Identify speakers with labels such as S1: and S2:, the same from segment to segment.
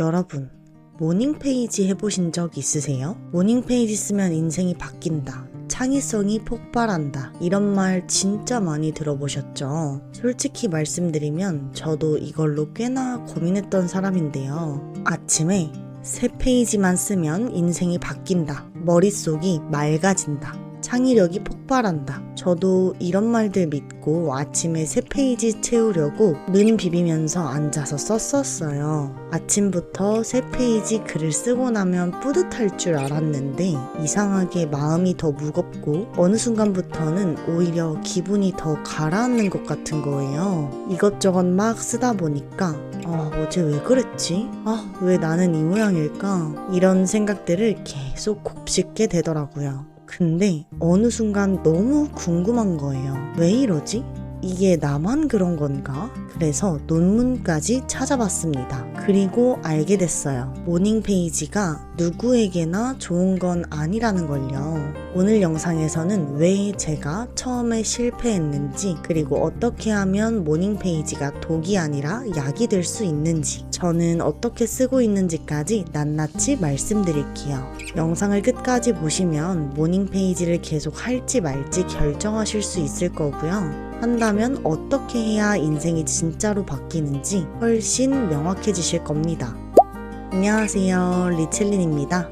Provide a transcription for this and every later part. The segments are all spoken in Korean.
S1: 여러분, 모닝페이지 해보신 적 있으세요? 모닝페이지 쓰면 인생이 바뀐다, 창의성이 폭발한다, 이런 말 진짜 많이 들어보셨죠? 솔직히 말씀드리면 저도 이걸로 꽤나 고민했던 사람인데요. 아침에 3페이지만 쓰면 인생이 바뀐다, 머릿속이 맑아진다, 창의력이 폭발한다. 저도 이런 말들 믿고 아침에 3페이지 채우려고 눈 비비면서 앉아서 썼었어요. 아침부터 3페이지 글을 쓰고 나면 뿌듯할 줄 알았는데 이상하게 마음이 더 무겁고 어느 순간부터는 오히려 기분이 더 가라앉는 것 같은 거예요. 이것저것 막 쓰다 보니까 어제 왜 그랬지? 왜 나는 이 모양일까? 이런 생각들을 계속 곱씹게 되더라고요. 근데 어느 순간 너무 궁금한 거예요. 왜 이러지? 이게 나만 그런 건가? 그래서 논문까지 찾아봤습니다. 그리고 알게 됐어요. 모닝페이지가 누구에게나 좋은 건 아니라는 걸요. 오늘 영상에서는 왜 제가 처음에 실패했는지, 그리고 어떻게 하면 모닝페이지가 독이 아니라 약이 될 수 있는지, 저는 어떻게 쓰고 있는지까지 낱낱이 말씀드릴게요. 영상을 끝까지 보시면 모닝페이지를 계속 할지 말지 결정하실 수 있을 거고요. 한다면 어떻게 해야 인생이 진짜로 바뀌는지 훨씬 명확해지실 겁니다. 안녕하세요, 리첼린입니다.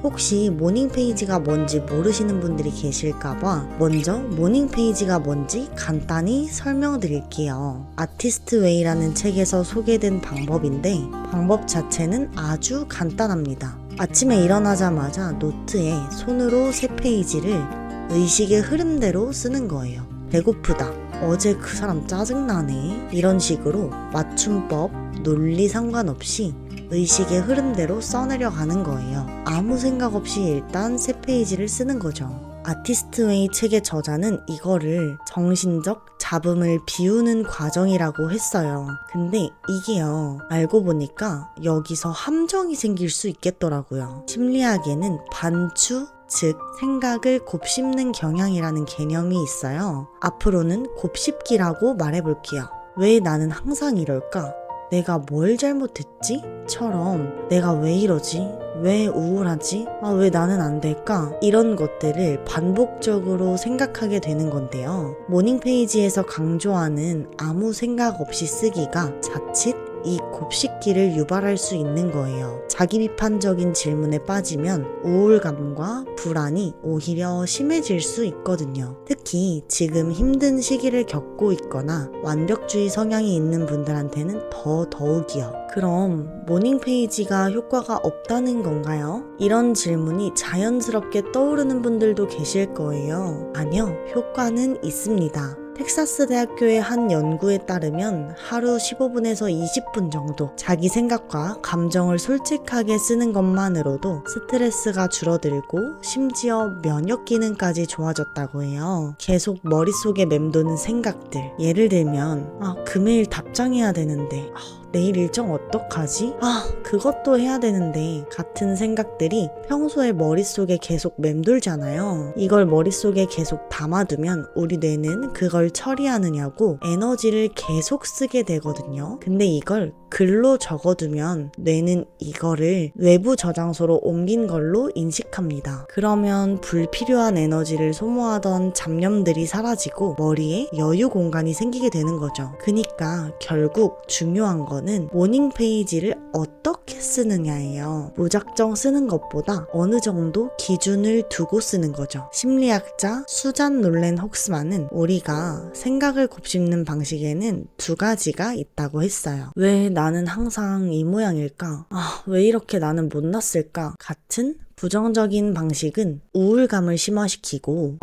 S1: 혹시 모닝페이지가 뭔지 모르시는 분들이 계실까봐 먼저 모닝페이지가 뭔지 간단히 설명드릴게요. 아티스트 웨이라는 책에서 소개된 방법인데 방법 자체는 아주 간단합니다. 아침에 일어나자마자 노트에 손으로 3페이지를 의식의 흐름대로 쓰는 거예요. 배고프다, 어제 그 사람 짜증나네, 이런 식으로 맞춤법, 논리 상관없이 의식의 흐름대로 써내려가는 거예요. 아무 생각 없이 일단 3페이지를 쓰는 거죠. 아티스트 웨이 책의 저자는 이거를 정신적 잡음을 비우는 과정이라고 했어요. 근데 이게요, 알고 보니까 여기서 함정이 생길 수 있겠더라고요. 심리학에는 반추, 즉 생각을 곱씹는 경향이라는 개념이 있어요. 앞으로는 곱씹기라고 말해볼게요. 왜 나는 항상 이럴까? 내가 뭘 잘못했지? 처럼 내가 왜 이러지? 왜 우울하지? 왜 나는 안 될까? 이런 것들을 반복적으로 생각하게 되는 건데요. 모닝페이지에서 강조하는 아무 생각 없이 쓰기가 자칫 이 곱씹기를 유발할 수 있는 거예요. 자기 비판적인 질문에 빠지면 우울감과 불안이 오히려 심해질 수 있거든요. 특히 지금 힘든 시기를 겪고 있거나 완벽주의 성향이 있는 분들한테는 더욱이요. 그럼 모닝페이지가 효과가 없다는 건가요? 이런 질문이 자연스럽게 떠오르는 분들도 계실 거예요. 아니요, 효과는 있습니다. 텍사스 대학교의 한 연구에 따르면 하루 15분에서 20분 정도 자기 생각과 감정을 솔직하게 쓰는 것만으로도 스트레스가 줄어들고 심지어 면역 기능까지 좋아졌다고 해요. 계속 머릿속에 맴도는 생각들, 예를 들면 금요일 답장해야 되는데 내일 일정 어떡하지? 그것도 해야 되는데 같은 생각들이 평소에 머릿속에 계속 맴돌잖아요. 이걸 머릿속에 계속 담아두면 우리 뇌는 그걸 처리하느냐고 에너지를 계속 쓰게 되거든요. 근데 이걸 글로 적어두면 뇌는 이거를 외부 저장소로 옮긴 걸로 인식합니다. 그러면 불필요한 에너지를 소모하던 잡념들이 사라지고 머리에 여유 공간이 생기게 되는 거죠. 그러니까 결국 중요한 거는 모닝페이지를 어떻게 쓰느냐예요. 무작정 쓰는 것보다 어느 정도 기준을 두고 쓰는 거죠. 심리학자 수잔 놀렌 혹스만은 우리가 생각을 곱씹는 방식에는 2가지가 있다고 했어요. 왜 나는 항상 이 모양일까? 왜 이렇게 나는 못났을까? 같은 부정적인 방식은 우울감을 심화시키고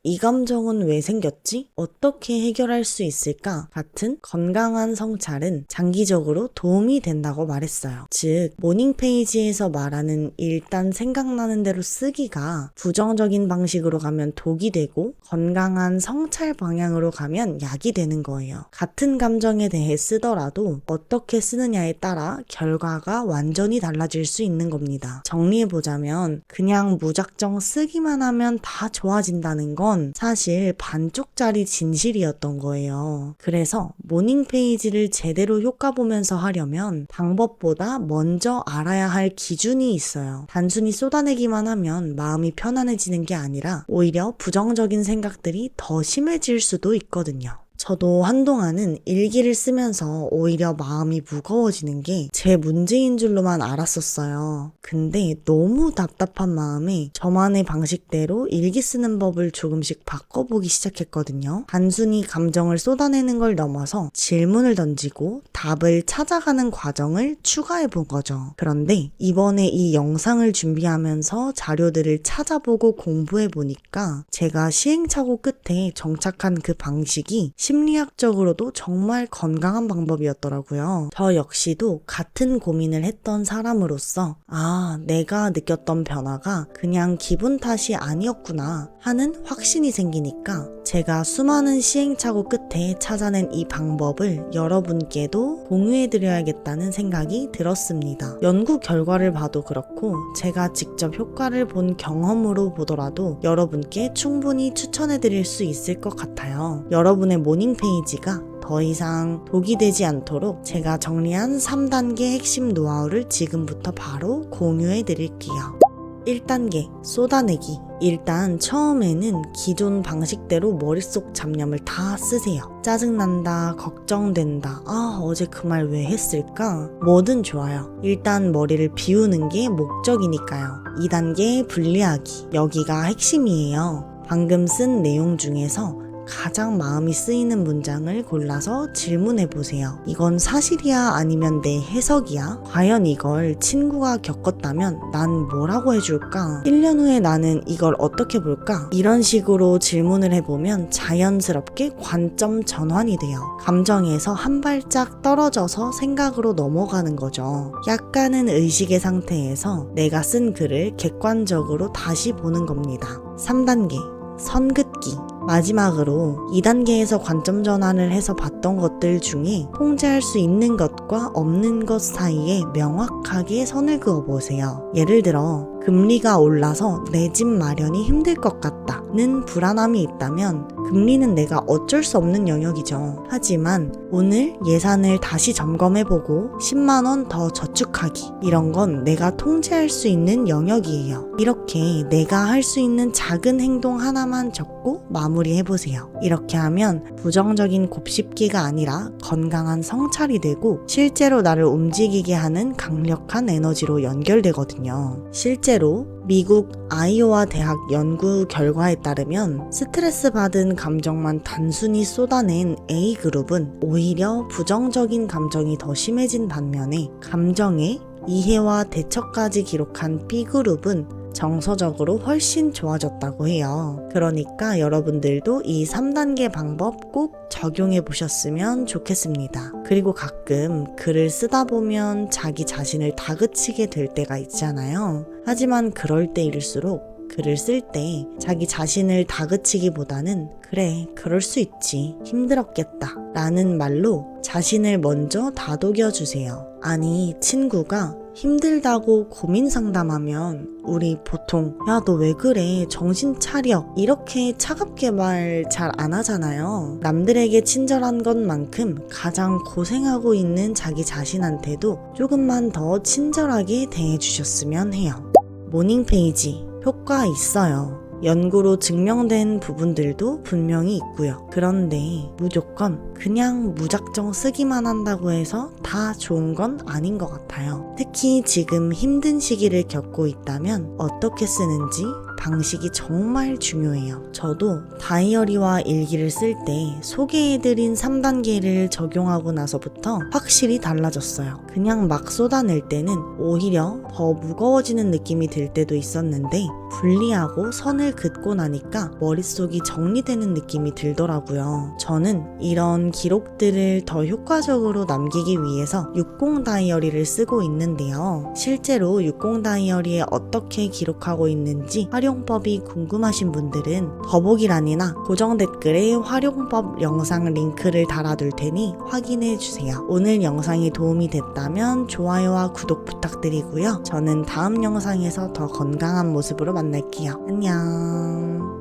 S1: 이 감정은 왜 생겼지? 어떻게 해결할 수 있을까? 같은 건강한 성찰은 장기적으로 도움이 된다고 말했어요. 즉, 모닝페이지에서 말하는 일단 생각나는 대로 쓰기가 부정적인 방식으로 가면 독이 되고 건강한 성찰 방향으로 가면 약이 되는 거예요. 같은 감정에 대해 쓰더라도 어떻게 쓰느냐에 따라 결과가 완전히 달라질 수 있는 겁니다. 정리해보자면 그냥 무작정 쓰기만 하면 다 좋아진다는 건 건 사실 반쪽짜리 진실이었던 거예요. 그래서 모닝 페이지를 제대로 효과 보면서 하려면 방법보다 먼저 알아야 할 기준이 있어요. 단순히 쏟아내기만 하면 마음이 편안해지는 게 아니라 오히려 부정적인 생각들이 더 심해질 수도 있거든요. 저도 한동안은 일기를 쓰면서 오히려 마음이 무거워지는 게 제 문제인 줄로만 알았었어요. 근데 너무 답답한 마음에 저만의 방식대로 일기 쓰는 법을 조금씩 바꿔보기 시작했거든요. 단순히 감정을 쏟아내는 걸 넘어서 질문을 던지고 답을 찾아가는 과정을 추가해 본 거죠. 그런데 이번에 이 영상을 준비하면서 자료들을 찾아보고 공부해 보니까 제가 시행착오 끝에 정착한 그 방식이 심리학적으로도 정말 건강한 방법이었더라고요. 저 역시도 같은 고민을 했던 사람으로서 내가 느꼈던 변화가 그냥 기분 탓이 아니었구나 하는 확신이 생기니까 제가 수많은 시행착오 끝에 찾아낸 이 방법을 여러분께도 공유해드려야겠다는 생각이 들었습니다. 연구 결과를 봐도 그렇고 제가 직접 효과를 본 경험으로 보더라도 여러분께 충분히 추천해드릴 수 있을 것 같아요. 여러분의 모닝 페이지가 더 이상 독이 되지 않도록 제가 정리한 3단계 핵심 노하우를 지금부터 바로 공유해 드릴게요. 1단계 쏟아내기. 일단 처음에는 기존 방식대로 머릿속 잡념을 다 쓰세요. 짜증난다, 걱정된다, 어제 그 말 왜 했을까? 뭐든 좋아요. 일단 머리를 비우는 게 목적이니까요. 2단계 분리하기. 여기가 핵심이에요. 방금 쓴 내용 중에서 가장 마음이 쓰이는 문장을 골라서 질문해 보세요. 이건 사실이야? 아니면 내 해석이야? 과연 이걸 친구가 겪었다면 난 뭐라고 해줄까? 1년 후에 나는 이걸 어떻게 볼까? 이런 식으로 질문을 해보면 자연스럽게 관점 전환이 돼요. 감정에서 한 발짝 떨어져서 생각으로 넘어가는 거죠. 약간은 의식의 상태에서 내가 쓴 글을 객관적으로 다시 보는 겁니다. 3단계 선긋기. 마지막으로 2단계에서 관점 전환을 해서 봤던 것들 중에 통제할 수 있는 것과 없는 것 사이에 명확하게 선을 그어보세요. 예를 들어 금리가 올라서 내 집 마련이 힘들 것 같다는 불안함이 있다면 금리는 내가 어쩔 수 없는 영역이죠. 하지만 오늘 예산을 다시 점검해보고 10만 원 더 저축하기, 이런 건 내가 통제할 수 있는 영역이에요. 이렇게 내가 할 수 있는 작은 행동 하나만 적고 마무리해보세요. 이렇게 하면 부정적인 곱씹기가 아니라 건강한 성찰이 되고 실제로 나를 움직이게 하는 강력한 에너지로 연결되거든요. 실제로 미국 아이오와 대학 연구 결과에 따르면 스트레스 받은 감정만 단순히 쏟아낸 A그룹은 오히려 부정적인 감정이 더 심해진 반면에 감정의 이해와 대처까지 기록한 B그룹은 정서적으로 훨씬 좋아졌다고 해요. 그러니까 여러분들도 이 3단계 방법 꼭 적용해 보셨으면 좋겠습니다. 그리고 가끔 글을 쓰다 보면 자기 자신을 다그치게 될 때가 있잖아요. 하지만 그럴 때일수록 글을 쓸 때 자기 자신을 다그치기보다는 그래, 그럴 수 있지, 힘들었겠다 라는 말로 자신을 먼저 다독여 주세요. 아니, 친구가 힘들다고 고민 상담하면 우리 보통 야, 너 왜 그래? 정신 차려. 이렇게 차갑게 말 잘 안 하잖아요. 남들에게 친절한 것만큼 가장 고생하고 있는 자기 자신한테도 조금만 더 친절하게 대해주셨으면 해요. 모닝 페이지 효과 있어요. 연구로 증명된 부분들도 분명히 있고요. 그런데 무조건 그냥 무작정 쓰기만 한다고 해서 다 좋은 건 아닌 것 같아요. 특히 지금 힘든 시기를 겪고 있다면 어떻게 쓰는지 방식이 정말 중요해요. 저도 다이어리와 일기를 쓸 때 소개해드린 3단계를 적용하고 나서부터 확실히 달라졌어요. 그냥 막 쏟아낼 때는 오히려 더 무거워지는 느낌이 들 때도 있었는데 분리하고 선을 긋고 나니까 머릿속이 정리되는 느낌이 들더라고요. 저는 이런 기록들을 더 효과적으로 남기기 위해서 60 다이어리를 쓰고 있는데요. 실제로 60 다이어리에 어떻게 기록하고 있는지 활용법이 궁금하신 분들은 더보기란이나 고정 댓글에 활용법 영상 링크를 달아둘 테니 확인해주세요. 오늘 영상이 도움이 됐다면 좋아요와 구독 부탁드리고요. 저는 다음 영상에서 더 건강한 모습으로 만날게요. 안녕.